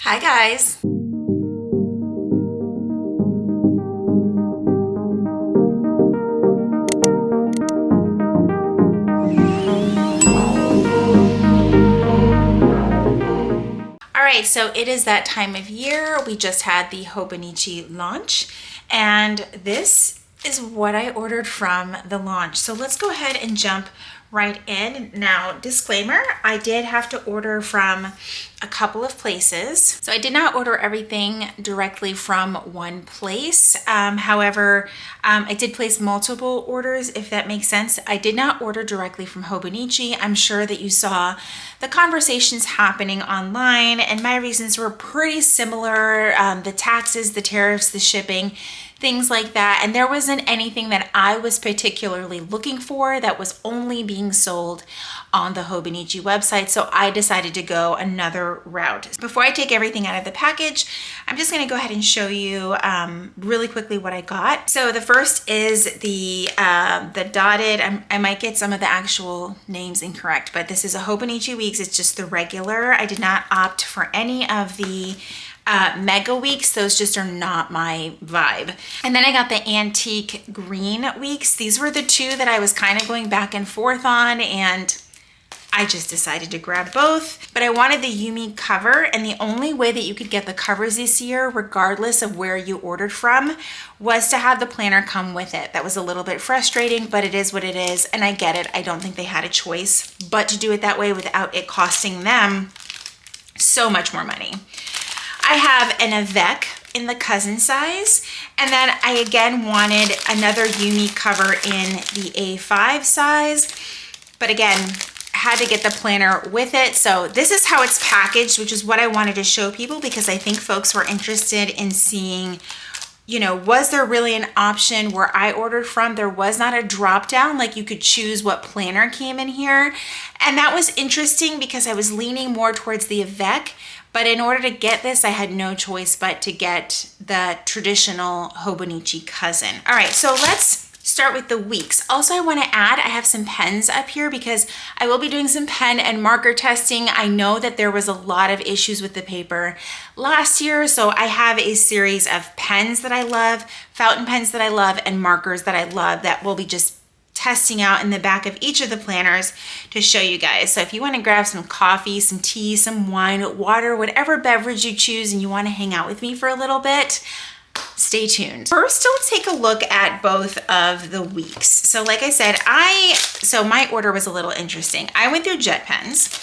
Hi guys. All right, so it is that time of year. We just had the Hobonichi launch, and this is what I ordered from the launch. So let's go ahead and jump right in. Now, disclaimer, I did have to order from a couple of places. So I did not order everything directly from one place. However, I did place multiple orders, if that makes sense. I did not order directly from Hobonichi. I'm sure that you saw the conversations happening online, and my reasons were pretty similar. The taxes, the tariffs, the shipping, things like that. And there wasn't anything that I was particularly looking for that was only being sold on the Hobonichi website. So I decided to go another route. Before I take everything out of the package, I'm just gonna go ahead and show you really quickly what I got. So the first is the dotted, I might get some of the actual names incorrect, but this is a Hobonichi Weeks. It's just the regular. I did not opt for any of the mega weeks. Those just are not my vibe. And then I got the antique green weeks. These were the two that I was kind of going back and forth on, and I just decided to grab both. But I wanted the Yumi cover, and the only way that you could get the covers this year, regardless of where you ordered from, was to have the planner come with it. That was a little bit frustrating, but it is what it is, and I get it. I don't think they had a choice but to do it that way without it costing them so much more money. I have an Avec in the cousin size, and then I again wanted another Yumi cover in the A5 size, but again, had to get the planner with it. So this is how it's packaged, which is what I wanted to show people because I think folks were interested in seeing, you know, was there really an option where I ordered from? There was not a drop down, like you could choose what planner came in here. And that was interesting because I was leaning more towards the Avec. But in order to get this, I had no choice but to get the traditional Hobonichi cousin. All right, so let's start with the weeks. Also, I want to add, I have some pens up here because I will be doing some pen and marker testing. I know that there was a lot of issues with the paper last year, so I have a series of pens that I love, fountain pens that I love, and markers that I love that will be just testing out in the back of each of the planners to show you guys. So if you want to grab some coffee, some tea, some wine, water, whatever beverage you choose, and you want to hang out with me for a little bit, stay tuned. First, let's take a look at both of the weeks. So like I said, so my order was a little interesting. I went through jet pens,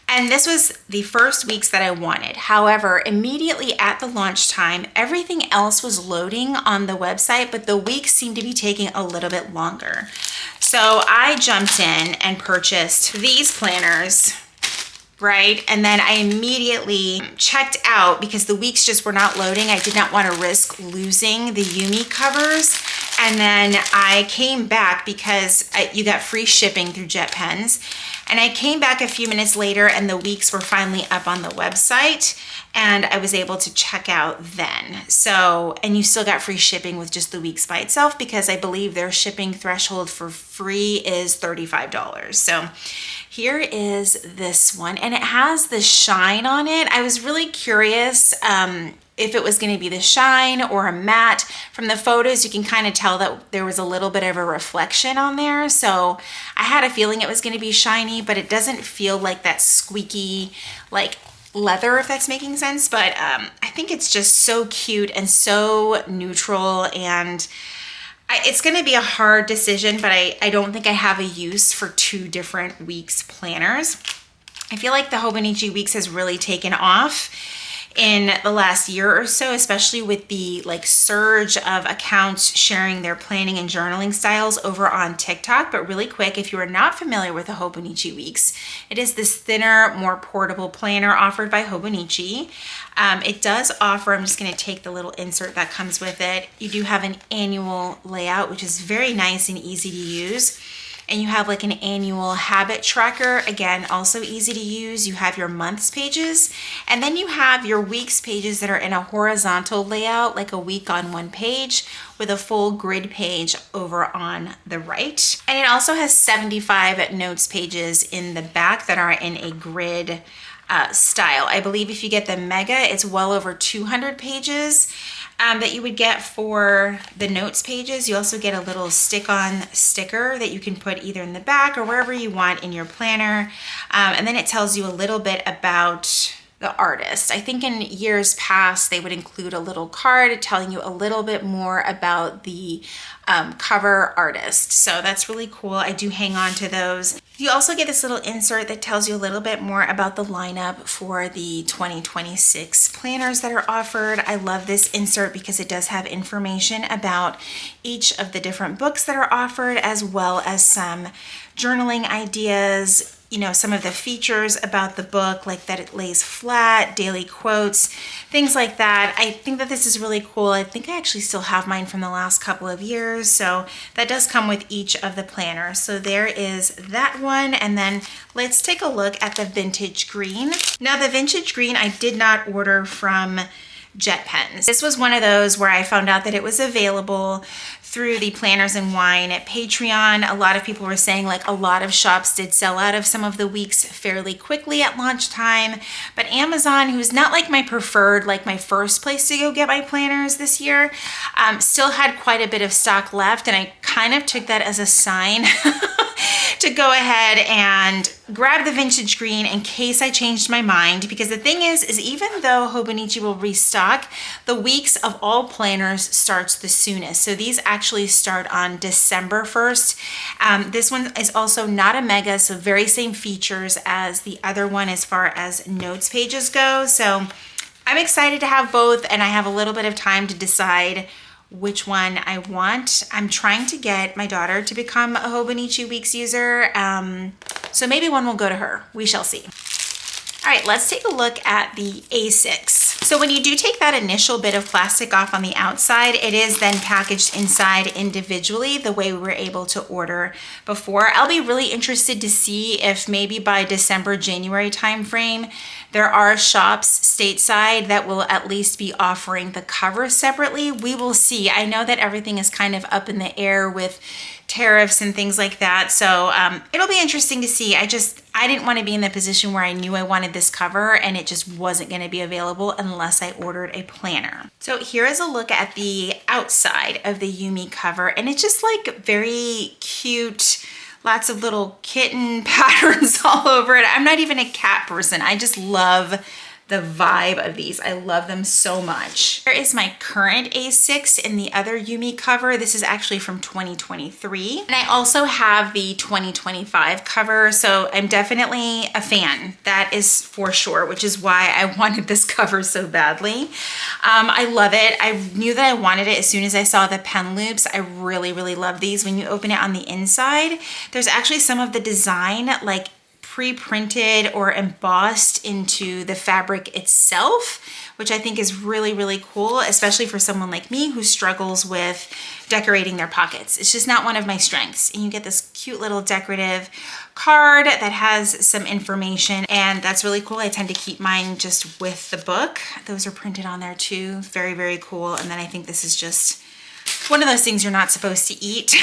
and this was the first weeks that I wanted. However, immediately at the launch time, everything else was loading on the website, but the weeks seemed to be taking a little bit longer. So I jumped in and purchased these planners, right? And then I immediately checked out because the weeks just were not loading. I did not want to risk losing the Yumi covers. And then I came back because you got free shipping through Jet Pens. And I came back a few minutes later and the weeks were finally up on the website and I was able to check out then. So, and you still got free shipping with just the weeks by itself because I believe their shipping threshold for free is $35. So here is this one, and it has the shine on it. I was really curious if it was going to be the shine or a matte. From the photos, you can kind of tell that there was a little bit of a reflection on there. So I had a feeling it was going to be shiny, but it doesn't feel like that squeaky, like leather, if that's making sense. But I think it's just so cute and so neutral, and it's going to be a hard decision, but I don't think I have a use for two different weeks planners. I feel like the Hobonichi Weeks has really taken off in the last year or so, especially with the surge of accounts sharing their planning and journaling styles over on TikTok. But really quick, if you are not familiar with the Hobonichi Weeks, it is this thinner, more portable planner offered by Hobonichi. It does offer, I'm just going to take the little insert that comes with it. You do have an annual layout, which is very nice and easy to use. And you have like an annual habit tracker, again, also easy to use. You have your months pages, and then you have your weeks pages that are in a horizontal layout, like a week on one page with a full grid page over on the right. And it also has 75 notes pages in the back that are in a grid style. I believe if you get the mega, it's well over 200 pages that you would get for the notes pages. You also get a little stick-on sticker that you can put either in the back or wherever you want in your planner. And then it tells you a little bit about the artist. I think in years past, they would include a little card telling you a little bit more about the cover artist. So that's really cool. I do hang on to those. You also get this little insert that tells you a little bit more about the lineup for the 2026 planners that are offered. I love this insert because it does have information about each of the different books that are offered, as well as some journaling ideas, you know, some of the features about the book, like that it lays flat, daily quotes, things like that. I think that this is really cool. I think I actually still have mine from the last couple of years. So that does come with each of the planners. So there is that one. And then let's take a look at the vintage green. Now the vintage green, I did not order from Jet Pens. This was one of those where I found out that it was available through the Planners and Wine at Patreon. A lot of people were saying like a lot of shops did sell out of some of the weeks fairly quickly at launch time, but Amazon, who's not like my preferred, like my first place to go get my planners this year, still had quite a bit of stock left, and I kind of took that as a sign to go ahead and grab the vintage green in case I changed my mind. Because the thing is even though Hobonichi will restock, the weeks of all planners starts the soonest. So these actually start on December 1st. This one is also not a mega, so very same features as the other one as far as notes pages go. So I'm excited to have both, and I have a little bit of time to decide which one I want. I'm trying to get my daughter to become a Hobonichi Weeks user, so maybe one will go to her. We shall see. All right, let's take a look at the A6. So when you do take that initial bit of plastic off on the outside, it is then packaged inside individually the way we were able to order before. I'll be really interested to see if maybe by December, January timeframe, there are shops stateside that will at least be offering the cover separately. We will see. I know that everything is kind of up in the air with tariffs and things like that. So it'll be interesting to see. I didn't want to be in the position where I knew I wanted this cover and it just wasn't going to be available unless I ordered a planner. So here is a look at the outside of the Yumi cover, and it's just like very cute. Lots of little kitten patterns all over it. I'm not even a cat person. I just love the vibe of these. I love them so much. Here is my current A6 in the other Yumi cover. This is actually from 2023. And I also have the 2025 cover, so I'm definitely a fan. That is for sure, which is why I wanted this cover so badly. I love it. I knew that I wanted it as soon as I saw the pen loops. I really, really love these. When you open it on the inside, there's actually some of the design like pre-printed or embossed into the fabric itself, which I think is really, really cool, especially for someone like me who struggles with decorating their pockets. It's just not one of my strengths. And you get this cute little decorative card that has some information, and that's really cool. I tend to keep mine just with the book. Those are printed on there too. Very, very cool. And then I think this is just one of those things you're not supposed to eat.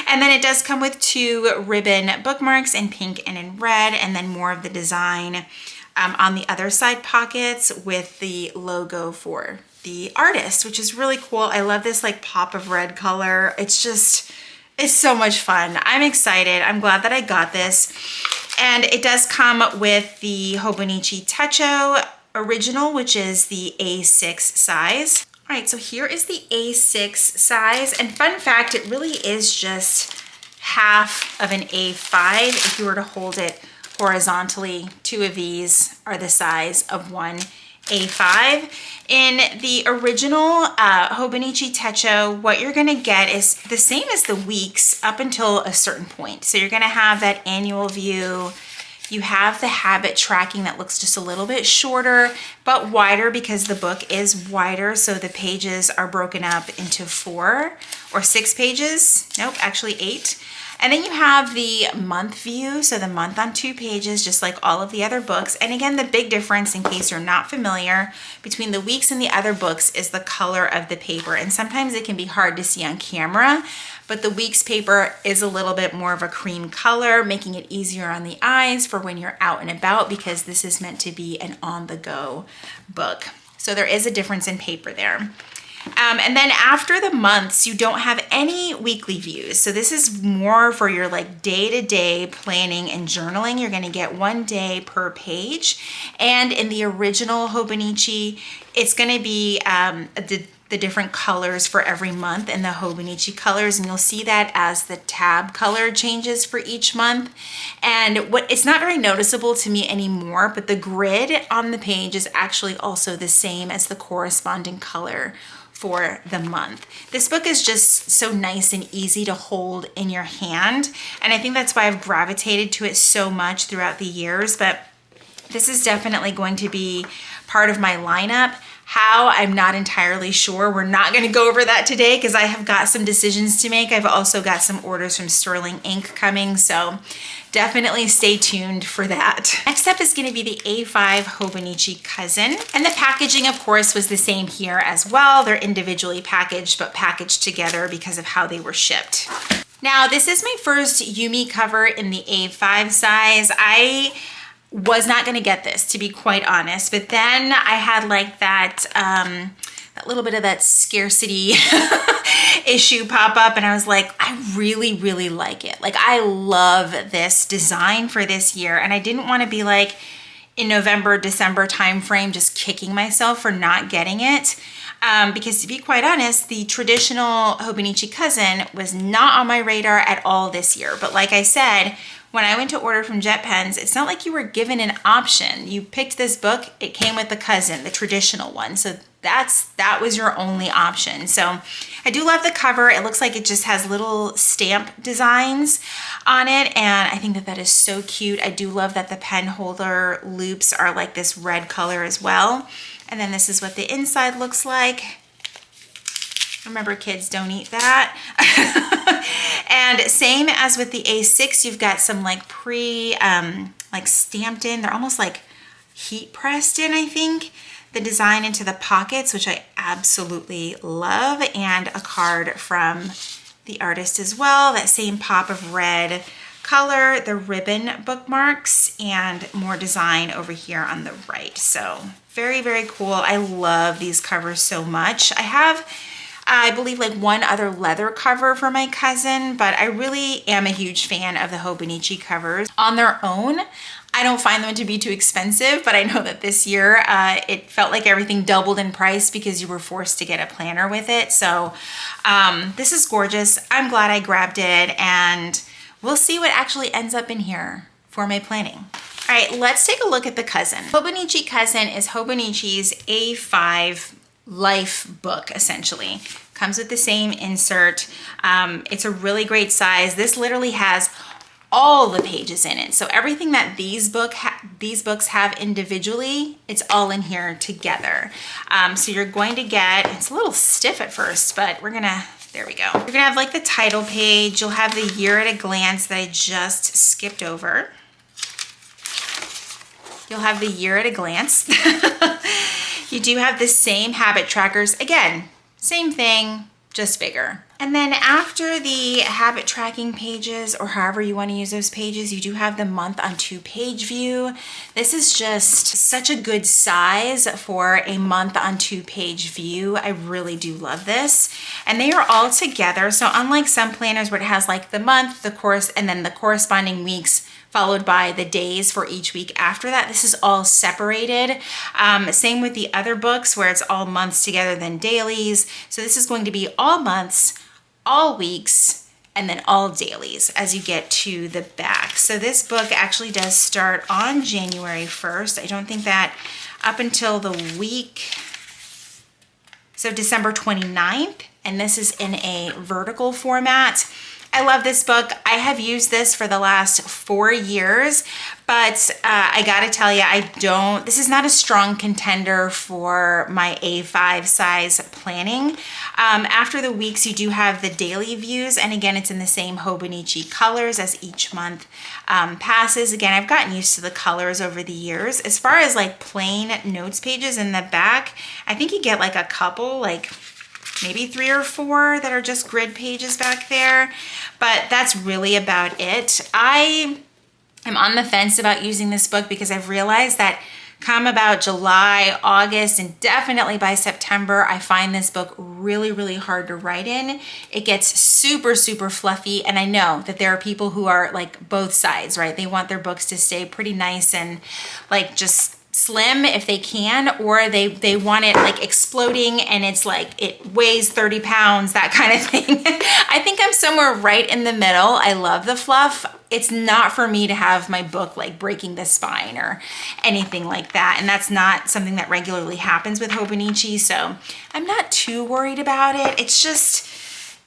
And then it does come with 2 ribbon bookmarks in pink and in red, and then more of the design on the other side pockets with the logo for the artist, which is really cool. I love this like pop of red color. It's so much fun. I'm excited. I'm glad that I got this. And it does come with the Hobonichi Techo original, which is the A6 size. All right, so here is the A6 size, and fun fact, it really is just half of an A5. If you were to hold it horizontally, 2 of these are the size of one A5. In the original Hobonichi Techo, what you're gonna get is the same as the weeks up until a certain point. So you're gonna have that annual view. You have the habit tracking that looks just a little bit shorter, but wider because the book is wider. So the pages are broken up into 4 or 6 pages. Nope, actually 8. And then you have the month view, so the month on 2 pages, just like all of the other books. And again, the big difference, in case you're not familiar, between the weeks and the other books is the color of the paper. And sometimes it can be hard to see on camera, but the weeks paper is a little bit more of a cream color, making it easier on the eyes for when you're out and about, because this is meant to be an on-the-go book. So there is a difference in paper there. And then after the months, you don't have any weekly views. So this is more for your like day-to-day planning and journaling. You're gonna get 1 day per page. And in the original Hobonichi, it's gonna be the different colors for every month in the Hobonichi colors, and you'll see that as the tab color changes for each month. And it's not very noticeable to me anymore, but the grid on the page is actually also the same as the corresponding color for the month. This book is just so nice and easy to hold in your hand, and I think that's why I've gravitated to it so much throughout the years. But this is definitely going to be part of my lineup. How, I'm not entirely sure. We're not going to go over that today because I have got some decisions to make. I've also got some orders from Sterling Ink coming, so definitely stay tuned for that. Next up is going to be the A5 Hobonichi Cousin. And the packaging, of course, was the same here as well. They're individually packaged, but packaged together because of how they were shipped. Now, this is my first Yumi cover in the A5 size. I was not going to get this, to be quite honest, but then I had like that little bit of that scarcity issue pop up, and I was like, I really like it. Like, I love this design for this year, and I didn't want to be like in November, December timeframe just kicking myself for not getting it. Because to be quite honest, the traditional Hobonichi Cousin was not on my radar at all this year. But like I said, when I went to order from Jet Pens, it's not like you were given an option. You picked this book, it came with the Cousin, the traditional one. So that was your only option. So I do love the cover. It looks like it just has little stamp designs on it, and I think that that is so cute. I do love that the pen holder loops are like this red color as well. And then this is what the inside looks like. Remember, kids, don't eat that. And same as with the A6, you've got some like like stamped in, they're almost like heat pressed in, I think, the design into the pockets, which I absolutely love, and a card from the artist as well, that same pop of red color, the ribbon bookmarks, and more design over here on the right. So very cool. I love these covers so much. I have, I believe, like one other leather cover for my cousin, but I really am a huge fan of the Hobonichi covers. On their own, I don't find them to be too expensive, but I know that this year it felt like everything doubled in price because you were forced to get a planner with it. So this is gorgeous. I'm glad I grabbed it, and we'll see what actually ends up in here for my planning. All right, let's take a look at the Cousin. Hobonichi Cousin is Hobonichi's A5 life book, essentially. Comes with the same insert. It's a really great size. This literally has all the pages in it. So everything that these books have individually, it's all in here together. So you're going to get, it's a little stiff at first, but there we go. You're gonna have like the title page. You'll have the year at a glance that I just skipped over. You'll have the year at a glance. You do have the same habit trackers. Again, same thing, just bigger. And then after the habit tracking pages, or however you want to use those pages, you do have the month on 2 page view. This is just such a good size for a month on 2 page view. I really do love this. And they are all together. So unlike some planners where it has like the month, the course, and then the corresponding weeks followed by the days for each week after that, this is all separated. Same with the other books where it's all months together, then dailies. So this is going to be all months, all weeks, and then all dailies as you get to the back. So this book actually does start on January 1st. I don't think that up until the week, so December 29th, and this is in a vertical format. I love this book. I have used this for the last 4 years, but I gotta tell you, this is not a strong contender for my A5 size planning. After the weeks, you do have the daily views, and again, it's in the same Hobonichi colors as each month passes. Again, I've gotten used to the colors over the years. As far as like plain notes pages in the back, I think you get like a couple, like maybe 3 or 4 that are just grid pages back there, but that's really about it. I am on the fence about using this book because I've realized that come about July, August, and definitely by September, I find this book really, really hard to write in. It gets super, super fluffy, and I know that there are people who are like both sides, right? They want their books to stay pretty nice and like just slim if they can, or they want it like exploding and it's like it weighs 30 pounds, that kind of thing. I think I'm somewhere right in the middle. I love the fluff. It's not for me to have my book like breaking the spine or anything like that, and that's not something that regularly happens with Hobonichi, so I'm not too worried about it. It's just,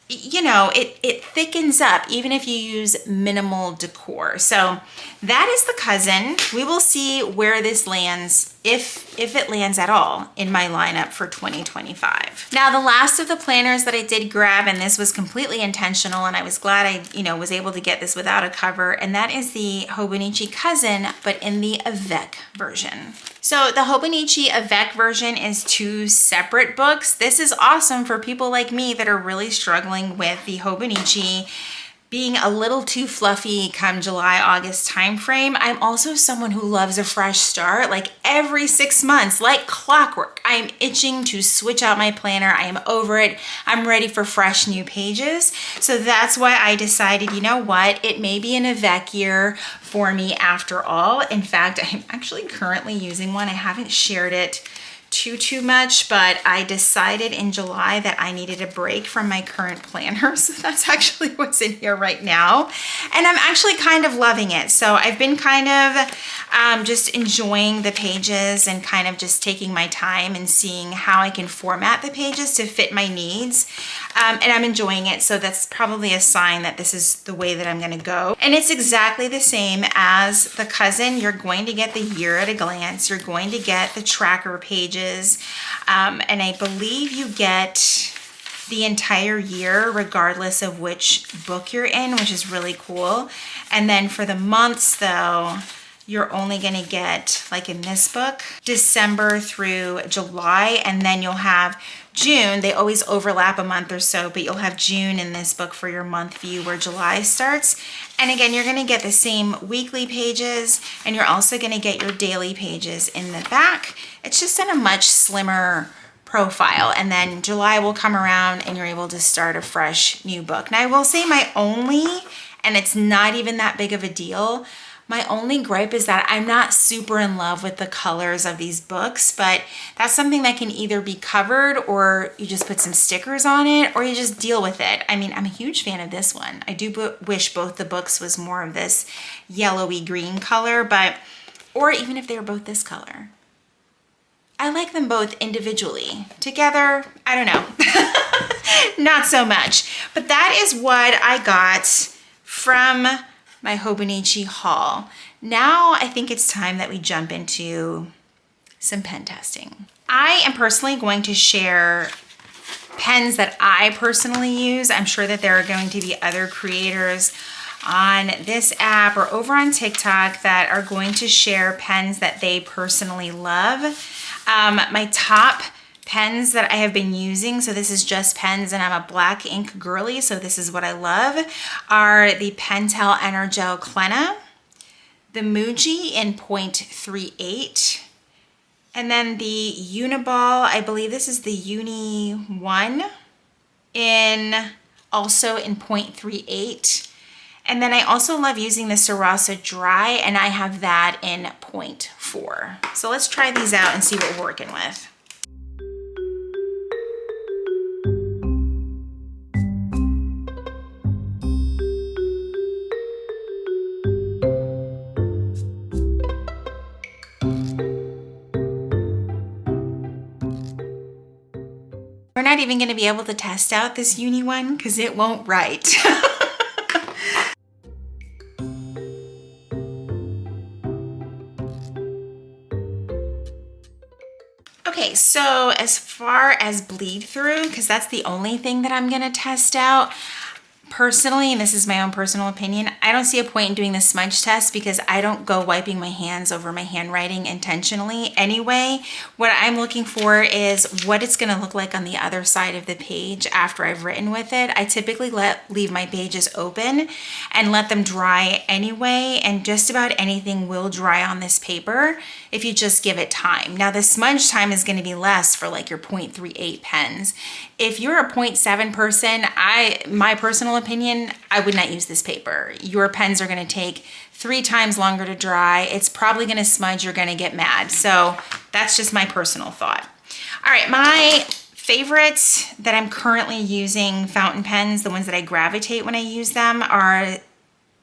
you know, it thickens up even if you use minimal decor. So that is the cousin. We will see where this lands, if it lands at all in my lineup for 2025. Now, the last of the planners that I did grab, and this was completely intentional, and I was glad I, was able to get this without a cover, and that is the Hobonichi Cousin, but in the Avec version. So the Hobonichi Avec version is 2 separate books. This is awesome for people like me that are really struggling with the Hobonichi being a little too fluffy come July, August timeframe. I'm also someone who loves a fresh start. Like every 6 months, like clockwork, I'm itching to switch out my planner. I am over it. I'm ready for fresh new pages. So that's why I decided, you know what, it may be an Avec year for me after all. In fact, I'm actually currently using one. I haven't shared it too much, but I decided in July that I needed a break from my current planner. So that's actually what's in here right now. And I'm actually kind of loving it. So I've been kind of just enjoying the pages and kind of just taking my time and seeing how I can format the pages to fit my needs. And I'm enjoying it. So that's probably a sign that this is the way that I'm going to go. And it's exactly the same as the cousin. You're going to get the year at a glance. You're going to get the tracker pages. And I believe you get the entire year regardless of which book you're in, which is really cool. And then for the months though, you're only going to get, like in this book, December through July, and then you'll have June. They always overlap a month or so, but you'll have June in this book for your month view where July starts. And again, you're going to get the same weekly pages, and you're also going to get your daily pages in the back. It's just in a much slimmer profile, and then July will come around and you're able to start a fresh new book. Now I will say my only, and it's not even that big of a deal, my only gripe is that I'm not super in love with the colors of these books, but that's something that can either be covered, or you just put some stickers on it, or you just deal with it. I mean, I'm a huge fan of this one. I do wish both the books was more of this yellowy green color, or even if they were both this color. I like them both individually. Together, I don't know. Not so much. But that is what I got from my Hobonichi haul. Now I think it's time that we jump into some pen testing. I am personally going to share pens that I personally use. I'm sure that there are going to be other creators on this app or over on TikTok that are going to share pens that they personally love. My top pens that I have been using, so this is just pens and I'm a black ink girly, so this is what I love, are the Pentel Energel Clena, the Muji in .38, and then the Uniball, I believe this is the Uni 1 also in .38. And then I also love using the Sarasa Dry, and I have that in .4. So let's try these out and see what we're working with. We're not even going to be able to test out this Uni one because it won't write. Okay, so as far as bleed through, because that's the only thing that I'm gonna test out, personally, and this is my own personal opinion, I don't see a point in doing the smudge test because I don't go wiping my hands over my handwriting intentionally anyway. What I'm looking for is what it's gonna look like on the other side of the page after I've written with it. I typically leave my pages open and let them dry anyway, and just about anything will dry on this paper if you just give it time. Now the smudge time is gonna be less for like your 0.38 pens. If you're a 0.7 person, my personal opinion, I would not use this paper. Your pens are gonna take 3 times longer to dry. It's probably gonna smudge, you're gonna get mad. So that's just my personal thought. All right, my favorites that I'm currently using fountain pens, the ones that I gravitate when I use them, are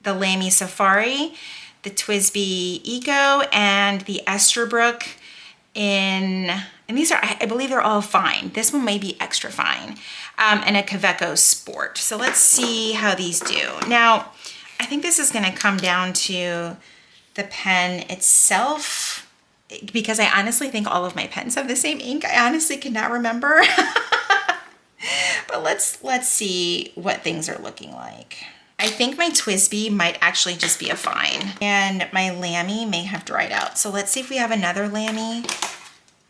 the Lamy Safari, the TWSBI Eco, and the Esterbrook and these are, I believe they're all fine. This one may be extra fine, and a Kaweco Sport. So let's see how these do. Now, I think this is gonna come down to the pen itself, because I honestly think all of my pens have the same ink. I honestly cannot remember. But let's see what things are looking like. I think my TWSBI might actually just be a fine, and my Lamy may have dried out. So let's see if we have another Lamy.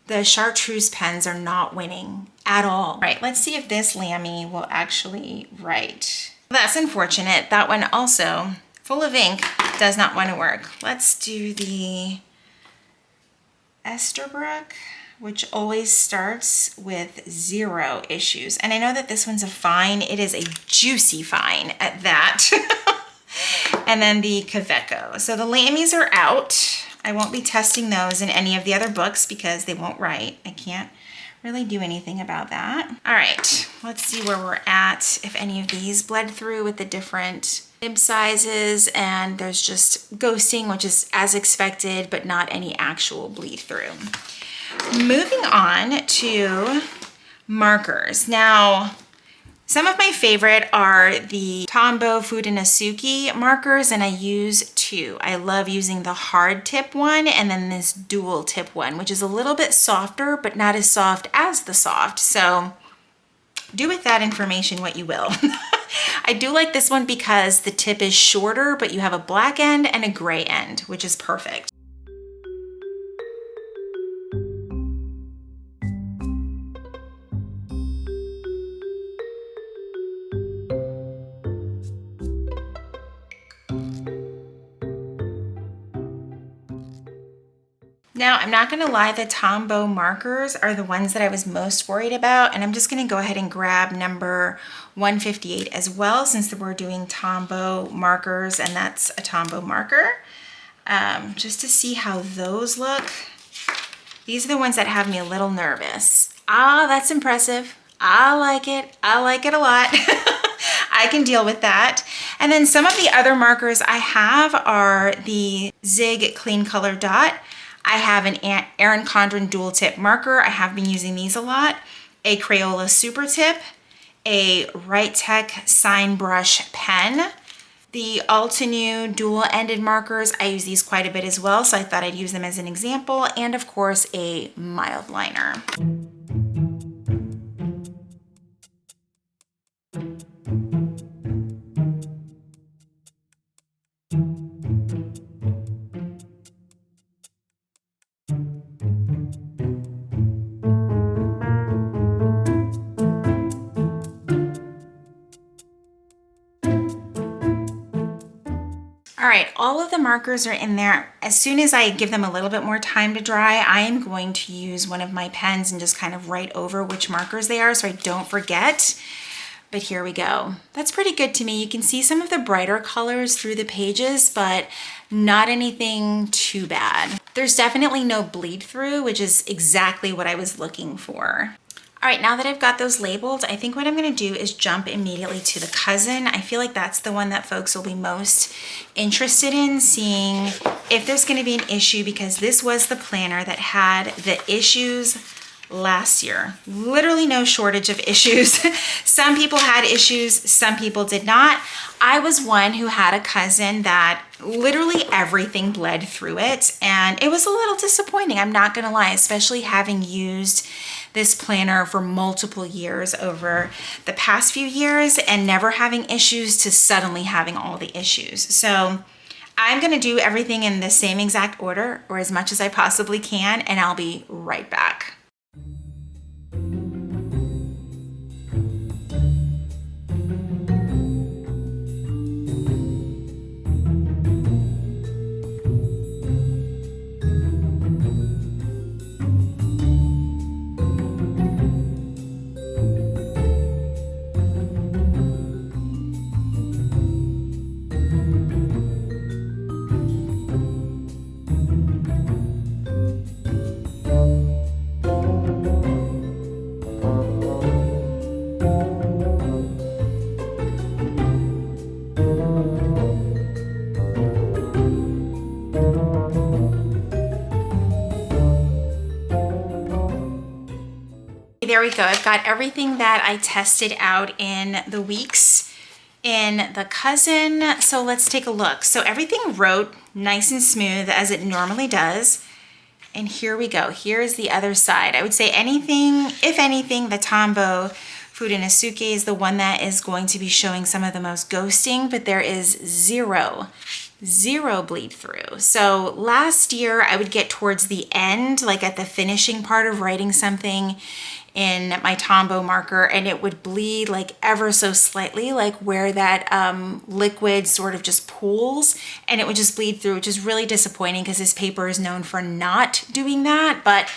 The chartreuse pens are not winning at all. All right, let's see if this Lamy will actually write. That's unfortunate. That one also, full of ink, does not want to work. Let's do the Esterbrook, which always starts with 0 issues. And I know that this one's a fine. It is a juicy fine at that. And then the Kaweco. So the Lamys are out. I won't be testing those in any of the other books because they won't write. I can't really do anything about that. All right, let's see where we're at, if any of these bled through with the different nib sizes, and there's just ghosting, which is as expected, but not any actual bleed through. Moving on to markers. Now, some of my favorite are the Tombow Fudanasuki markers, and I use 2. I love using the hard tip one and then this dual tip one, which is a little bit softer, but not as soft as the soft. So do with that information what you will. I do like this one because the tip is shorter, but you have a black end and a gray end, which is perfect. Now, I'm not gonna lie, the Tombow markers are the ones that I was most worried about, and I'm just gonna go ahead and grab number 158 as well, since we're doing Tombow markers, and that's a Tombow marker, just to see how those look. These are the ones that have me a little nervous. Ah, that's impressive. I like it a lot. I can deal with that. And then some of the other markers I have are the Zig Clean Color Dot. I have an Erin Condren dual tip marker. I have been using these a lot. A Crayola Super Tip, a Write Tech Sign Brush pen, the Altenew dual ended markers. I use these quite a bit as well, so I thought I'd use them as an example, and of course a mild liner. All right, all of the markers are in there. As soon as I give them a little bit more time to dry, I am going to use one of my pens and just kind of write over which markers they are so I don't forget. But here we go. That's pretty good to me. You can see some of the brighter colors through the pages, but not anything too bad. There's definitely no bleed through, which is exactly what I was looking for. All right, now that I've got those labeled, I think what I'm gonna do is jump immediately to the cousin. I feel like that's the one that folks will be most interested in, seeing if there's gonna be an issue, because this was the planner that had the issues last year. Literally no shortage of issues. Some people had issues, some people did not. I was one who had a cousin that literally everything bled through it, and it was a little disappointing, I'm not gonna lie, especially having used this planner for multiple years over the past few years and never having issues to suddenly having all the issues. So I'm gonna do everything in the same exact order, or as much as I possibly can, and I'll be right back. There we go. I've got everything that I tested out in the weeks in the cousin. So let's take a look. So everything wrote nice and smooth as it normally does. And here we go. Here's the other side. I would say anything, if anything, the Tombow Fudenosuke is the one that is going to be showing some of the most ghosting, but there is zero bleed through. So last year I would get towards the end, like at the finishing part of writing something in my Tombow marker, and it would bleed like ever so slightly, like where that liquid sort of just pools, and it would just bleed through, which is really disappointing because this paper is known for not doing that. But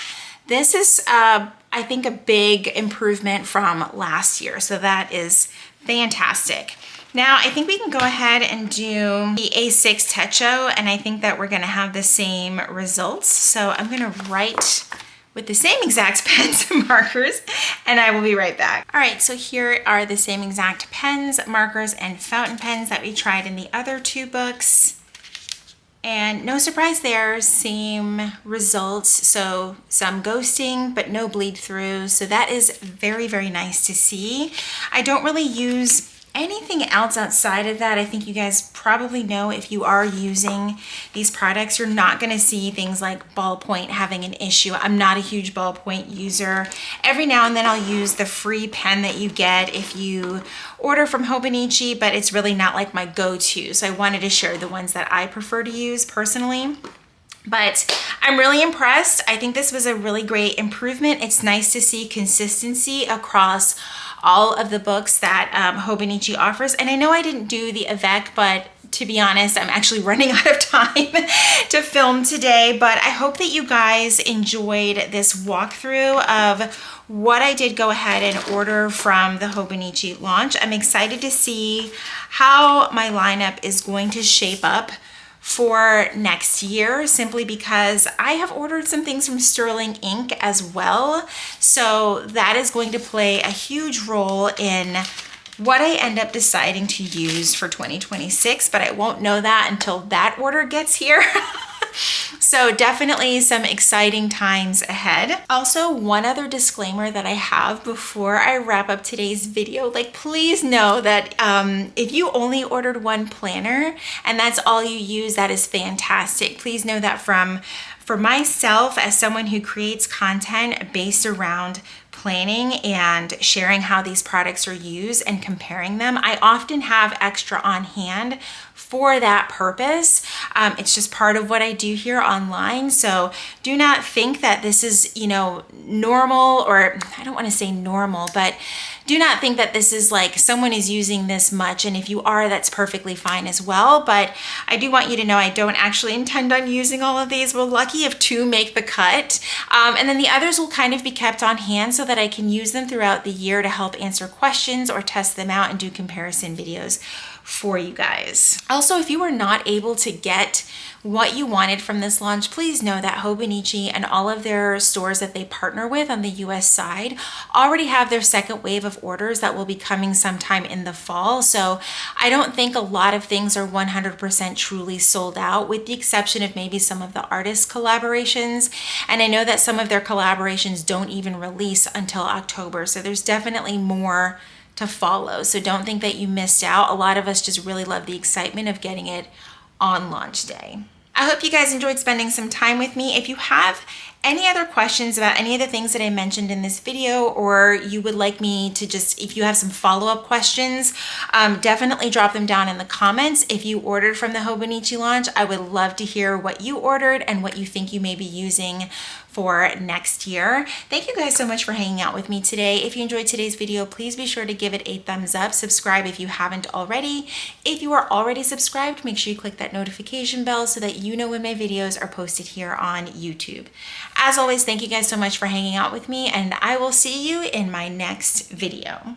this is, I think, a big improvement from last year. So that is fantastic. Now I think we can go ahead and do the A6 Techo, and I think that we're gonna have the same results. So I'm gonna write with the same exact pens and markers, and I will be right back. All right, so here are the same exact pens, markers, and fountain pens that we tried in the other two books. And no surprise there, same results. So some ghosting, but no bleed through. So that is very, very nice to see. I don't really use anything else outside of that. I think you guys probably know, if you are using these products, you're not going to see things like ballpoint having an issue. I'm not a huge ballpoint user. Every now and then I'll use the free pen that you get if you order from Hobonichi, but it's really not like my go-to. So I wanted to share the ones that I prefer to use personally. But I'm really impressed. I think this was a really great improvement. It's nice to see consistency across all of the books that Hobonichi offers. And I know I didn't do the avec, but to be honest, I'm actually running out of time to film today. But I hope that you guys enjoyed this walkthrough of what I did go ahead and order from the Hobonichi launch. I'm excited to see how my lineup is going to shape up for next year, simply because I have ordered some things from Sterling Ink as well. So that is going to play a huge role in what I end up deciding to use for 2026, but I won't know that until that order gets here. So definitely some exciting times ahead. Also, one other disclaimer that I have before I wrap up today's video, like, please know that if you only ordered one planner and that's all you use, that is fantastic. Please know that for myself, as someone who creates content based around planning and sharing how these products are used and comparing them, I often have extra on hand for that purpose. It's just part of what I do here online. So do not think that this is, normal, or I don't want to say normal, but do not think that this is like someone is using this much. And if you are, that's perfectly fine as well. But I do want you to know I don't actually intend on using all of these. We're lucky if 2 make the cut. And then the others will kind of be kept on hand so that I can use them throughout the year to help answer questions or test them out and do comparison videos for you guys. Also, if you were not able to get what you wanted from this launch, please know that Hobonichi and all of their stores that they partner with on the US side already have their second wave of orders that will be coming sometime in the fall. So I don't think a lot of things are 100% truly sold out, with the exception of maybe some of the artist collaborations. And I know that some of their collaborations don't even release until October. So there's definitely more to follow. So don't think that you missed out. A lot of us just really love the excitement of getting it on launch day. I hope you guys enjoyed spending some time with me. If you have any other questions about any of the things that I mentioned in this video, or you would like me to if you have some follow-up questions, definitely drop them down in the comments. If you ordered from the Hobonichi launch, I would love to hear what you ordered and what you think you may be using for next year. Thank you guys so much for hanging out with me today. If you enjoyed today's video, please be sure to give it a thumbs up. Subscribe if you haven't already. If you are already subscribed, make sure you click that notification bell so that you know when my videos are posted here on YouTube. As always, thank you guys so much for hanging out with me, and I will see you in my next video.